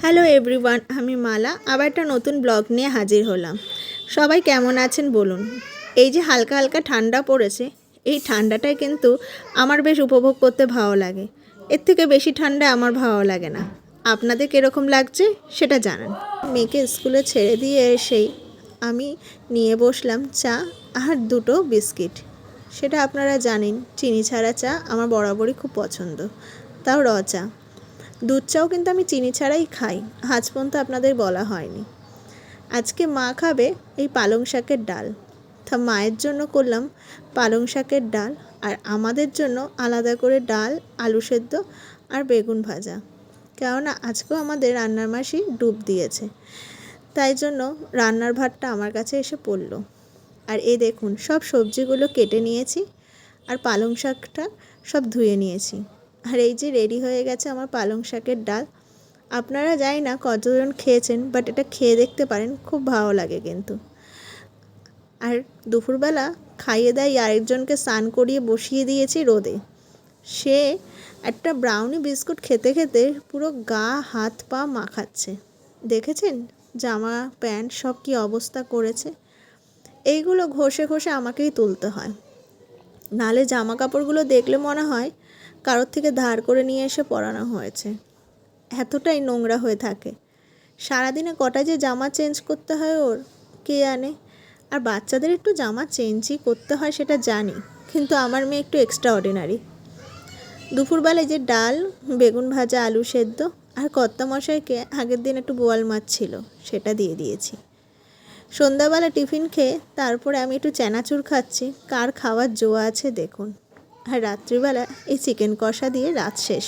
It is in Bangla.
হ্যালো এভরিওয়ান, আমি মালা আবার একটা নতুন ব্লগ নিয়ে হাজির হলাম। সবাই কেমন আছেন বলুন। এই যে হালকা হালকা ঠান্ডা পড়েছে, এই ঠান্ডাটাই কিন্তু আমার বেশ উপভোগ করতে ভালো লাগে। এর থেকে বেশি ঠান্ডা আমার ভালো লাগে না। আপনাদের কীরকম লাগছে সেটা জানান। মেয়েকে স্কুলে ছেড়ে দিয়ে এসেই আমি নিয়ে বসলাম চা আর দুটো বিস্কিট। সেটা আপনারা জানেন, চিনি ছাড়া চা আমার বরাবরই খুব পছন্দ, তাও র চা। দুধ চাও কিন্তু আমি চিনি ছাড়াই খাই, আজ পর্যন্ত আপনাদের বলা হয়নি। আজকে মা খাবে এই পালং শাকের ডাল, তা মায়ের জন্য করলাম পালং শাকের ডাল, আর আমাদের জন্য আলাদা করে ডাল, আলু সেদ্ধ আর বেগুন ভাজা। কেননা আজকেও আমাদের রান্নার মাসি ডুব দিয়েছে, তাই জন্য রান্নার ভাতটা আমার কাছে এসে পড়ল। আর এই দেখুন, সব সবজিগুলো কেটে নিয়েছি আর পালং শাকটা সব ধুয়ে নিয়েছি। আর এই যে রেডি হয়ে গেছে আমার পালং শাকের ডাল। আপনারা জানি না কতজন খেয়েছেন, বাট এটা খেয়ে দেখতে পারেন, খুব ভালো লাগে কিন্তু। আর দুপুরবেলা খাইয়ে দাই আরেকজনকে স্নান করিয়ে বসিয়ে দিয়েছি রোদে। সে একটা ব্রাউনি বিস্কুট খেতে খেতে পুরো গা হাত পা মাখাচ্ছে। দেখেছেন জামা প্যান্ট সব কি অবস্থা করেছে। এইগুলো ঘষে ঘষে আমাকেই তুলতে হয়, নাহলে জামা কাপড়গুলো দেখলে মনে হয় কারোর থেকে ধার করে নিয়ে এসে পরানো হয়েছে, এতটাই নোংরা হয়ে থাকে। সারাদিনে কটা যে জামা চেঞ্জ করতে হয় ওর, কে জানে। আর বাচ্চাদের একটু জামা চেঞ্জই করতে হয় সেটা জানি, কিন্তু আমার মেয়ে একটু এক্সট্রা অর্ডিনারি। দুপুরবেলায় যে ডাল, বেগুন ভাজা, আলু সেদ্ধ আর কর্তামশাইকে আগের দিন একটু বোয়াল মাছ ছিল সেটা দিয়ে দিয়েছি। সন্ধ্যাবেলা টিফিন খেয়ে তারপরে আমি একটু চানাচুর খাচ্ছি, কার খাওয়ার জোয়া আছে দেখুন। আর রাত্রিবেলা এই চিকেন কষা দিয়ে রাত শেষ।